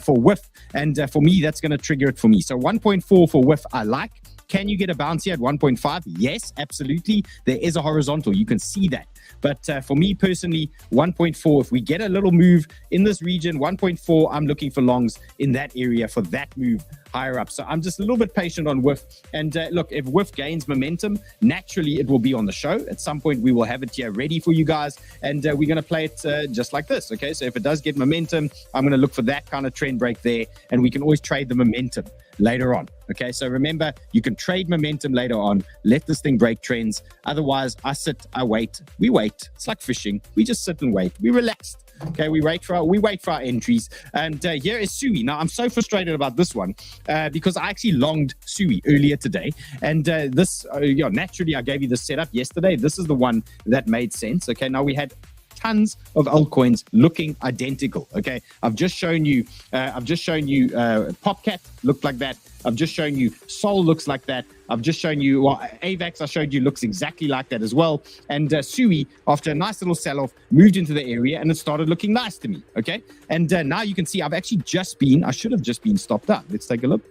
for WIF. And for me, that's going to trigger it for me. So 1.4 for WIF, I like. Can you get a bounce here at 1.5? Yes, absolutely. There is a horizontal. You can see that. But for me personally, 1.4, if we get a little move in this region, 1.4, I'm looking for longs in that area for that move higher up. So I'm just a little bit patient on WIF. And look, if WIF gains momentum, naturally it will be on the show. At some point, we will have it here ready for you guys. And we're going to play it just like this, okay? So if it does get momentum, I'm going to look for that kind of trend break there. And we can always trade the momentum later on. Okay, so remember, you can trade momentum later on. Let this thing break trends. Otherwise, I sit, I wait. We wait. It's like fishing. We just sit and wait. We relaxed. Okay, we wait for our entries. And here is 𝗬𝗎. Now, I'm so frustrated about this one because I actually longed 𝗬𝗎 earlier today. And this, naturally, I gave you the setup yesterday. This is the one that made sense. Okay, now we had tons of altcoins looking identical. Okay, I've just shown you PopCat looked like that. I've just shown you Sol looks like that. I've just shown you, well, AVAX I showed you looks exactly like that as well. And 𝗬𝗎, after a nice little sell-off, moved into the area and it started looking nice to me, okay? And now you can see I've actually I should have just been stopped out. Let's take a look.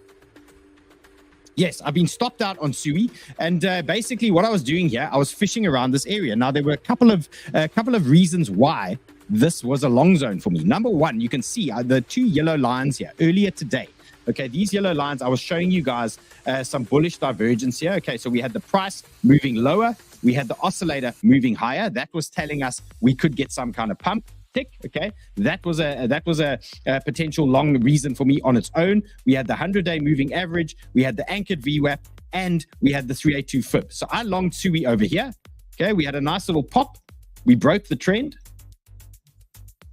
Yes, I've been stopped out on 𝗬𝗎, and basically what I was doing here, I was fishing around this area. Now, there were a couple of reasons why this was a long zone for me. Number one, you can see the two yellow lines here earlier today. Okay, these yellow lines, I was showing you guys some bullish divergence here. Okay, so we had the price moving lower. We had the oscillator moving higher. That was telling us we could get some kind of pump. Okay, that was a potential long reason for me on its own. We had the 100-day moving average, we had the anchored VWAP, and we had the 382 fib. So I longed 𝗬𝗎 over here. Okay, we had a nice little pop. We broke the trend.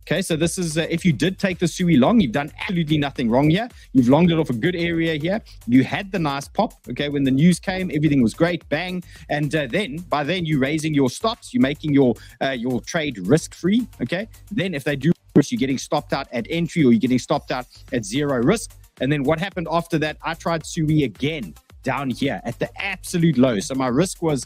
Okay, so this is, if you did take the 𝗬𝗎 long, you've done absolutely nothing wrong here. You've longed it off a good area here. You had the nice pop, okay? When the news came, everything was great, bang. And by then, you're raising your stops. You're making your trade risk-free, okay? Then if they do, you're getting stopped out at entry or you're getting stopped out at zero risk. And then what happened after that, I tried 𝗬𝗎 again down here at the absolute low. So my risk was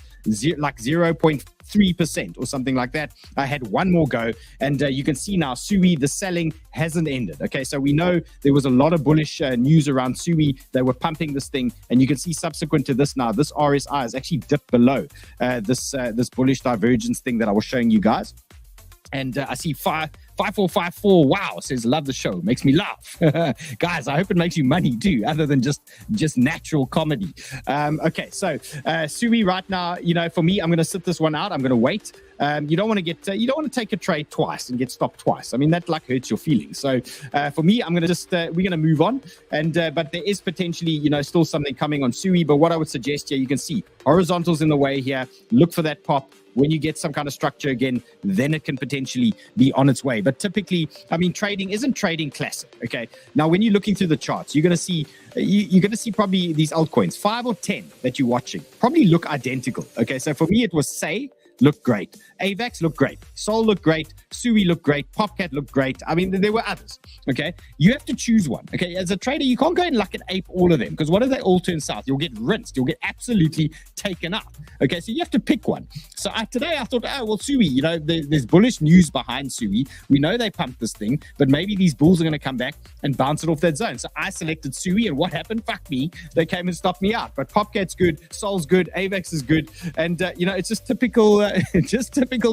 like 0.3% or something like that. I had one more go, and you can see now 𝗬𝗎, the selling hasn't ended. Okay, so we know there was a lot of bullish news around 𝗬𝗎. They were pumping this thing, and you can see subsequent to this now, this RSI has actually dipped below this bullish divergence thing that I was showing you guys. And I see 5454. Wow, says love the show, makes me laugh. Guys, I hope it makes you money too, other than just natural comedy. Okay, so 𝗬𝗎 right now, you know, for me, I'm going to sit this one out. I'm going to wait. You don't want to get you don't want to take a trade twice and get stopped twice. I mean, that like hurts your feelings. So for me, I'm going to just we're going to move on. And but there is potentially, you know, still something coming on 𝗬𝗎. But what I would suggest here, you can see horizontals in the way here. Look for that pop. When you get some kind of structure again, then it can potentially be on its way. But typically, I mean, trading isn't trading classic. Okay. Now, when you're looking through the charts, you're going to see probably these altcoins, 5 or 10 that you're watching, probably look identical. Okay. So for me, it was 𝗓 looked great. AVAX looked great. Sol looked great. 𝗬𝗎 looked great. PopCat looked great. I mean, there were others. Okay. You have to choose one. Okay. As a trader, you can't go and luck and ape all of them, because what if they all turn south? You'll get rinsed. You'll get absolutely taken out. Okay. So you have to pick one. So today I thought, oh, well, 𝗬𝗎, you know, there's bullish news behind 𝗬𝗎. We know they pumped this thing, but maybe these bulls are going to come back and bounce it off that zone. So I selected 𝗬𝗎, and what happened? Fuck me. They came and stopped me out. But PopCat's good. Sol's good. AVAX is good. And, you know, it's just typical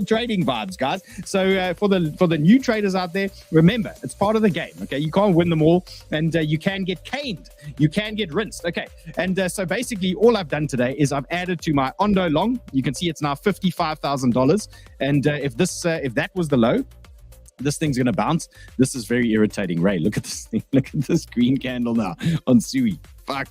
trading vibes, guys. So for the new traders out there, remember, it's part of the game. Okay, you can't win them all, and you can get caned, you can get rinsed. Okay, and so basically all I've done today is I've added to my Ondo long. You can see it's now $55,000, and if that was the low, this thing's going to bounce. This is very irritating. Ray, look at this thing. Look at this green candle now on 𝗬𝗎. Fuck.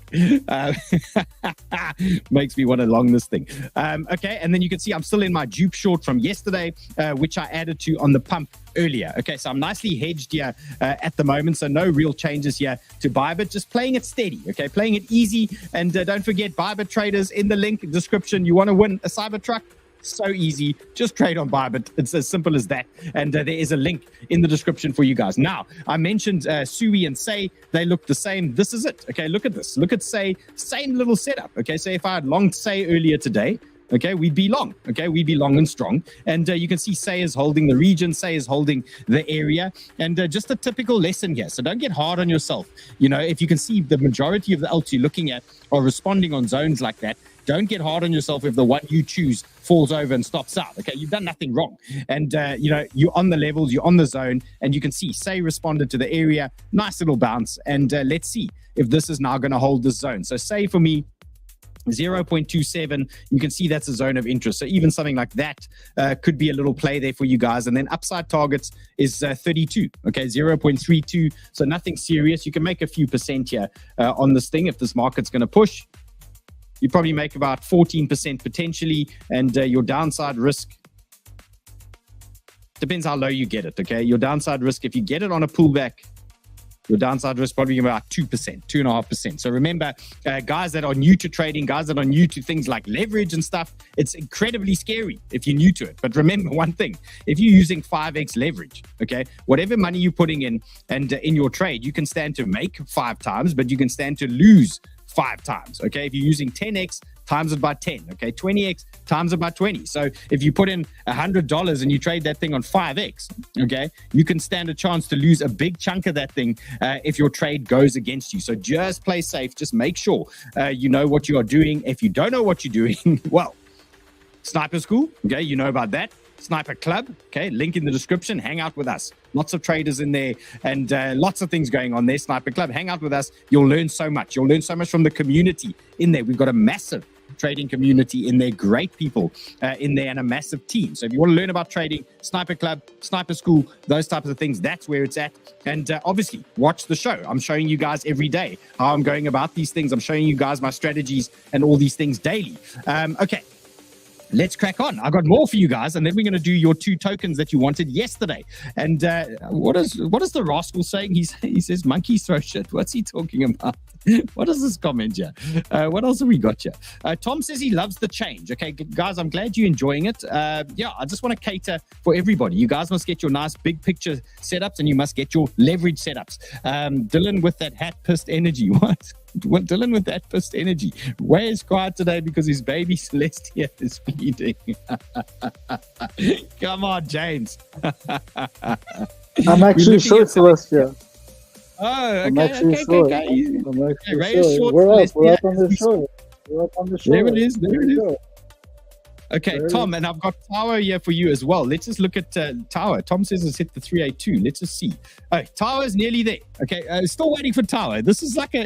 Makes me want to long this thing. Okay, and then you can see I'm still in my dupe short from yesterday, which I added to on the pump earlier. Okay, so I'm nicely hedged here at the moment, so no real changes here to Bybit, just playing it steady. Okay, playing it easy. And don't forget, Bybit traders, in the link description, you want to win a Cybertruck? So easy. Just trade on Bybit. It's as simple as that. And there is a link in the description for you guys. Now, I mentioned 𝗬𝗎 and 𝗓. They look the same. This is it. Okay, look at this. Look at 𝗓. Same little setup. Okay, so if I had longed 𝗓 earlier today, okay, we'd be long. Okay, we'd be long and strong. And you can see 𝗓 is holding the region. 𝗓 is holding the area. And just a typical lesson here. So don't get hard on yourself. You know, if you can see the majority of the alts you're looking at are responding on zones like that, don't get hard on yourself if the one you choose falls over and stops out. Okay, you've done nothing wrong. And, you know, you're on the levels, you're on the zone, and you can see 𝗓 responded to the area. Nice little bounce. And let's see if this is now going to hold this zone. So 𝗓 for me, 0.27. You can see that's a zone of interest. So even something like that could be a little play there for you guys. And then upside targets is 32. Okay, 0.32. So nothing serious. You can make a few percent here on this thing if this market's going to push. You probably make about 14% potentially, and your downside risk depends how low you get it. Okay, your downside risk, if you get it on a pullback, your downside risk probably about 2%, 2.5%. So remember, guys that are new to trading, guys that are new to things like leverage and stuff, it's incredibly scary if you're new to it. But remember one thing, if you're using 5x leverage, okay, whatever money you're putting in and in your trade, you can stand to make 5 times, but you can stand to lose 5 times. Okay, if you're using 10x, times it by 10. Okay, 20x, times it by 20. So if you put in $100 and you trade that thing on 5x, okay, you can stand a chance to lose a big chunk of that thing if your trade goes against you. So just play safe. Just make sure you know what you are doing. If you don't know what you're doing, well, Sniper School, okay, you know about that. Sniper Club, okay, link in the description. Hang out with us. Lots of traders in there and lots of things going on there. Sniper Club, hang out with us. You'll learn so much. You'll learn so much from the community in there. We've got a massive trading community in there, great people in there, and a massive team. So if you want to learn about trading, Sniper Club, Sniper School, those types of things, that's where it's at. And obviously, watch the show. I'm showing you guys every day how I'm going about these things. I'm showing you guys my strategies and all these things daily. Okay. let's crack on. I got more for you guys, and then we're going to do your 2 tokens that you wanted yesterday. And what is the rascal saying? He says monkey throw shit. What's he talking about? What is this comment here? What else have we got here? Tom says he loves the change. Okay, guys, I'm glad you're enjoying it. Yeah, I just want to cater for everybody. You guys must get your nice big picture setups, and you must get your leverage setups. Dylan with that hat pissed energy. What? Dylan with that pissed energy. Way is quiet today because his baby Celestia is feeding. Come on, James. I'm actually short Celestia. Oh, okay, I'm actually okay. short. I'm actually short. We're up on the short. We're up on the short. There it is. Okay, Tom, and I've got Tower here for you as well. Let's just look at Tower. Tom says it's hit the 382. Let's just see. Oh, Tower is nearly there. Okay, still waiting for Tower. This is like a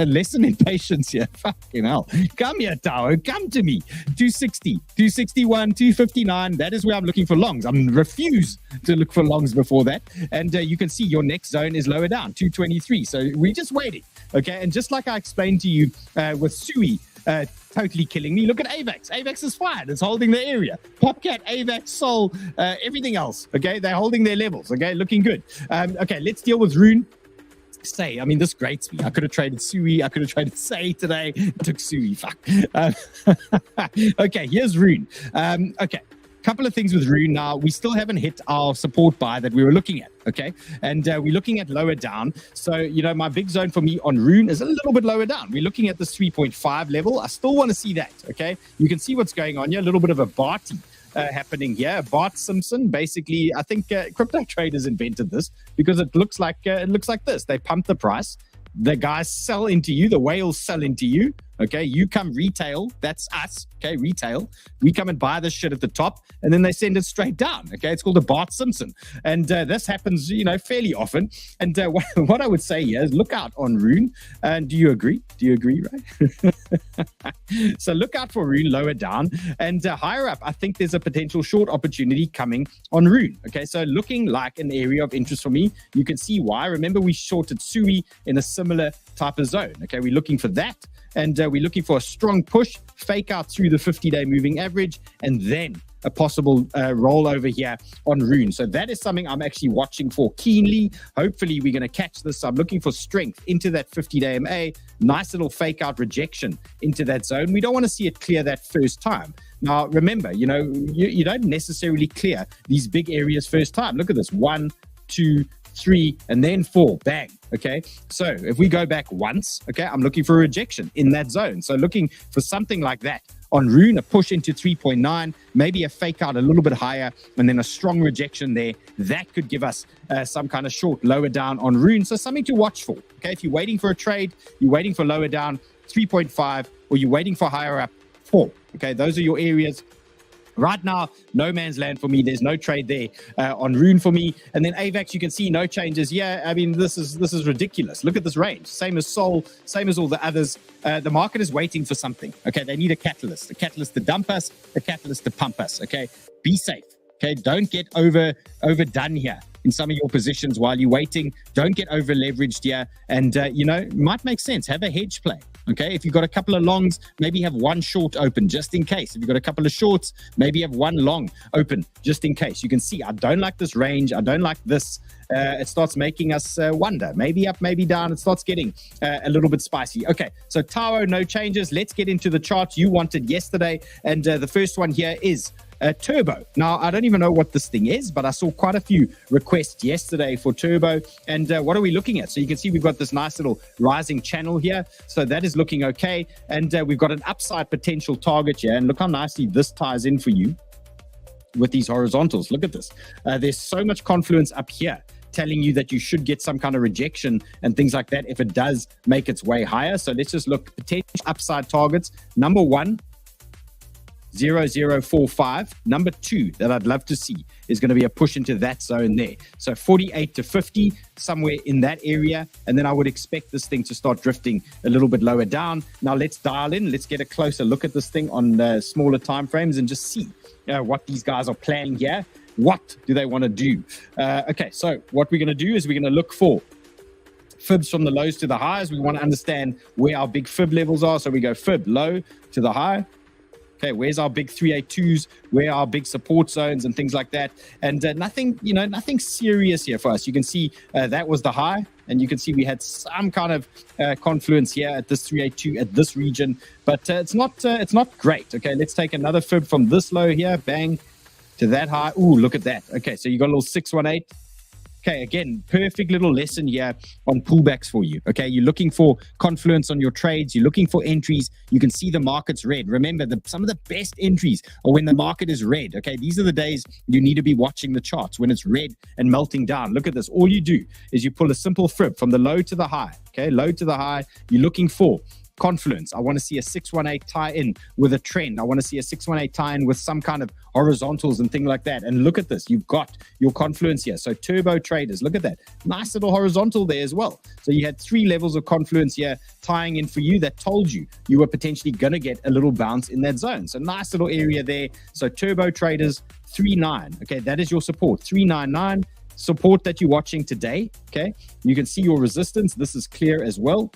lesson in patience here. Fucking hell. Come here, Tower. Come to me. 260, 261, 259. That is where I'm looking for longs. I'm refuse to look for longs before that. And you can see your next zone is lower down, 223. So we're just waiting. Okay, and just like I explained to you with Sui, totally killing me. Look at AVAX. AVAX is fired. It's holding the area. Popcat, AVAX, Sol, everything else. Okay, they're holding their levels. Okay, looking good. Okay, let's deal with Rune. Say, I mean, this grates me. I could have traded Sui. I could have traded Say today. Took Sui. Fuck. Okay, here's Rune. Okay. Couple of things with Rune. Now, we still haven't hit our support buy that we were looking at, okay? And we're looking at lower down. So, you know, my big zone for me on Rune is a little bit lower down. We're looking at the 3.5 level. I still want to see that, okay? You can see what's going on here. A little bit of a Barty happening here. Bart Simpson, basically, I think crypto traders invented this because it looks like this. They pump the price. The guys sell into you. The whales sell into you. Okay, you come retail. That's us. Okay, retail. We come and buy this shit at the top, and then they send it straight down. Okay, it's called a Bart Simpson, and this happens, you know, fairly often. And what I would say here is look out on Rune. And do you agree? Do you agree, right? So look out for Rune lower down, and higher up. I think there's a potential short opportunity coming on Rune. Okay, so looking like an area of interest for me. You can see why. Remember, we shorted Sui in a similar type of zone. Okay, we're looking for that. And we're looking for a strong push, fake out through the 50-day moving average, and then a possible rollover here on Rune. So that is something I'm actually watching for keenly. Hopefully, we're going to catch this. I'm looking for strength into that 50-day MA. Nice little fake out rejection into that zone. We don't want to see it clear that first time. Now, remember, you know, you don't necessarily clear these big areas first time. Look at this. 1, 2, 3, and then 4. Bang. Okay, so if we go back once, okay, I'm looking for a rejection in that zone. So looking for something like that on Rune, a push into 3.9, maybe a fake out a little bit higher, and then a strong rejection there. That could give us some kind of short lower down on Rune. So something to watch for. Okay, if you're waiting for a trade, you're waiting for lower down 3.5, or you're waiting for higher up 4. Okay, those are your areas. Right now, no man's land for me. There's no trade there on Rune for me. And then AVAX, you can see no changes. Yeah, I mean, this is ridiculous. Look at this range. Same as Sol, same as all the others. The market is waiting for something. Okay, they need a catalyst to dump us, a catalyst to pump us. Okay, be safe. Okay, don't get overdone here in some of your positions while you're waiting. Don't get over leveraged here. And, you know, it might make sense. Have a hedge play. Okay, if you've got a couple of longs, maybe have one short open just in case. If you've got a couple of shorts, maybe have one long open just in case. You can see I don't like this range. I don't like this. It starts making us wonder. Maybe up, maybe down. It starts getting a little bit spicy. Okay, so Tao, no changes. Let's get into the charts you wanted yesterday. And the first one here is Turbo. Now, I don't even know what this thing is, but I saw quite a few requests yesterday for Turbo. And what are we looking at? So you can see we've got this nice little rising channel here. So that is looking okay. And we've got an upside potential target here. And look how nicely this ties in for you with these horizontals. Look at this. There's so much confluence up here telling you that you should get some kind of rejection and things like that if it does make its way higher. So let's just look potential upside targets. Number 1, 0045. Number 2 that I'd love to see is going to be a push into that zone there. So 48 to 50, somewhere in that area. And then I would expect this thing to start drifting a little bit lower down. Now let's dial in. Let's get a closer look at this thing on smaller time frames and just see what these guys are planning here. What do they want to do? Okay, so what we're going to do is we're going to look for fibs from the lows to the highs. We want to understand where our big fib levels are. So we go fib low to the high. Okay, where's our big 382s? Where are our big support zones and things like that? And nothing, nothing serious here for us. You can see that was the high, and you can see we had some kind of confluence here at this 382 at this region, but it's not great. Okay, let's take another fib from this low here, bang, to that high. Ooh, look at that. Okay, so you got a little 618. Okay, again, perfect little lesson here on pullbacks for you. Okay, you're looking for confluence on your trades. You're looking for entries. You can see the market's red. Remember, some of the best entries are when the market is red. Okay, these are the days you need to be watching the charts when it's red and melting down. Look at this. All you do is you pull a simple fib from the low to the high. Okay, low to the high. You're looking for confluence. I want to see a 618 tie in with a trend. I want to see a 618 tie in with some kind of horizontals and thing like that. And look at this. You've got your confluence here. So turbo traders, look at that. Nice little horizontal there as well. So you had 3 levels of confluence here tying in for you that told you you were potentially going to get a little bounce in that zone. So nice little area there. So turbo traders 39. Okay, that is your support. 399 support that you're watching today. Okay, you can see your resistance. This is clear as well.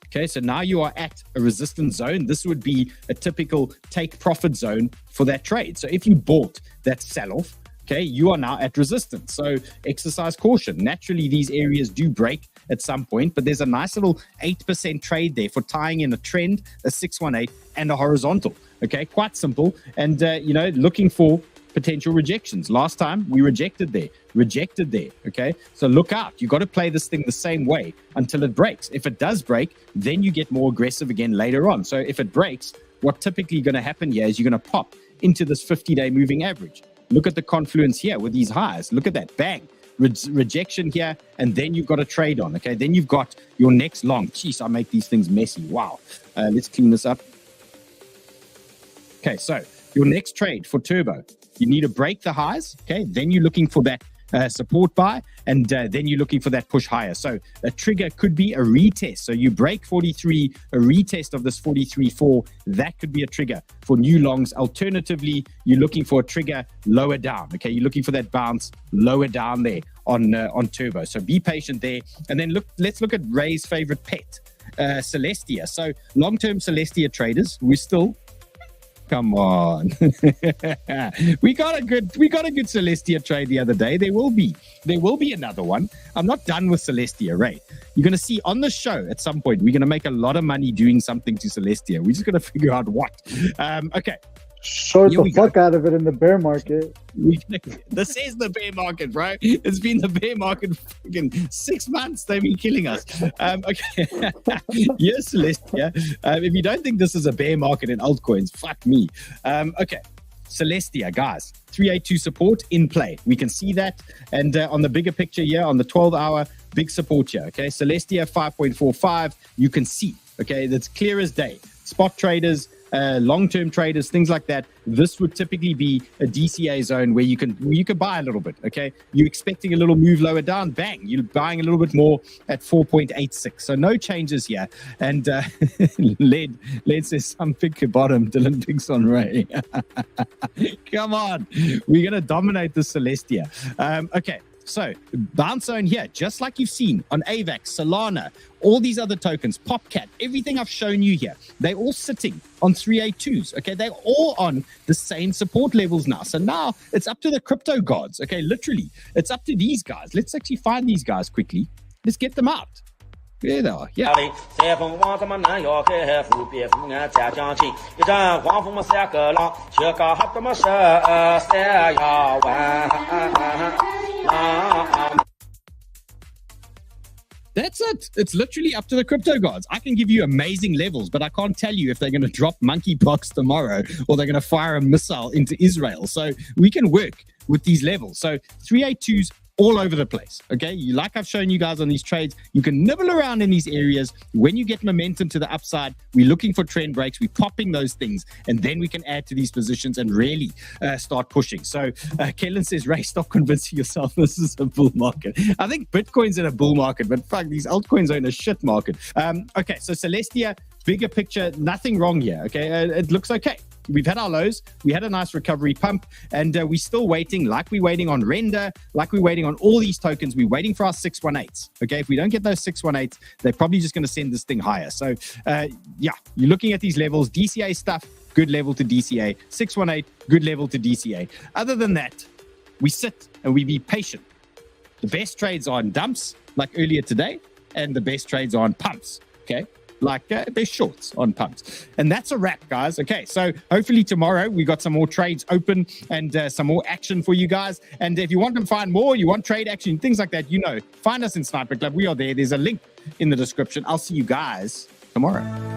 Okay, so now you are at a resistance zone. This would be a typical take profit zone for that trade. So if you bought that sell-off, okay, you are now at resistance. So exercise caution. Naturally, these areas do break at some point, but there's a nice little 8% trade there for tying in a trend, a 618, and a horizontal. Okay, quite simple. And, looking for potential rejections. Last time we rejected there, okay? So look out. You got to play this thing the same way until it breaks. If it does break, then you get more aggressive again later on. So if it breaks, what typically going to happen here is you're going to pop into this 50-day moving average. Look at the confluence here with these highs. Look at that, bang. Rejection here, and then you've got a trade on, okay? Then you've got your next long. Jeez, I make these things messy. Wow. Let's clean this up. Okay, so your next trade for turbo, you need to break the highs, okay? Then you're looking for that support buy, and then you're looking for that push higher. So a trigger could be a retest. So you break 43, a retest of this 43.4, that could be a trigger for new longs. Alternatively, you're looking for a trigger lower down, okay? You're looking for that bounce lower down there on turbo. So be patient there. And then let's look at Ray's favorite pet, Celestia. So long-term Celestia traders, we're still... Come on. we got a good Celestia trade the other day. There will be another one. I'm not done with Celestia, Ray. You're going to see on the show at some point, we're going to make a lot of money doing something to Celestia. We're just going to figure out what. Okay. Short the fuck out of it in the bear market. This is the bear market, bro. It's been the bear market for fucking 6 months. They've been killing us. Okay. Yes, Celestia. If you don't think this is a bear market in altcoins, fuck me. Okay. Celestia, guys. 382 support in play. We can see that. And on the bigger picture here, on the 12-hour, big support here. Okay. Celestia 5.45. You can see. Okay. That's clear as day. Spot traders, long-term traders, things like that. This would typically be a DCA zone where you can buy a little bit. Okay, you're expecting a little move lower down, bang, you're buying a little bit more at 4.86. So no changes here. And Led says some pick bottom, Dylan picks on Ray. Come on, we're gonna dominate the Celestia. Okay. So bounce zone here, just like you've seen on AVAX, Solana, all these other tokens, Popcat, everything I've shown you here, they're all sitting on 382s. Okay, they're all on the same support levels now. So now it's up to the crypto gods. Okay, literally, it's up to these guys. Let's actually find these guys quickly. Let's get them out. There they are. Yeah. That's it. It's literally up to the crypto gods. I can give you amazing levels, but I can't tell you if they're going to drop monkeypox tomorrow or they're going to fire a missile into Israel. So we can work with these levels. So 382s all over the place. Okay, like I've shown you guys on these trades, you can nibble around in these areas. When you get momentum to the upside, we're looking for trend breaks, we're popping those things, and then we can add to these positions and really start pushing. So Kellen says, Ray, stop convincing yourself this is a bull market. I think Bitcoin's in a bull market, but fuck, these altcoins are in a shit market. Okay, so Celestia, bigger picture, nothing wrong here. Okay, it looks okay. we've had our lows, we had a nice recovery pump, and we're still waiting, like we're waiting on Render, like we're waiting on all these tokens. We're waiting for our 618s. Okay, if we don't get those 618s, they're probably just going to send this thing higher. So yeah, you're looking at these levels, DCA stuff, good level to DCA, 618, good level to DCA. Other than that, we sit and we be patient. The best trades are on dumps, like earlier today, and the best trades are on pumps, okay? Like there's shorts on pumps. And that's a wrap, guys. Okay, so hopefully tomorrow we got some more trades open and some more action for you guys. And if you want to find more, you want trade action, things like that, you know, find us in Sniper Club. We are there. There's a link in the description. I'll see you guys tomorrow.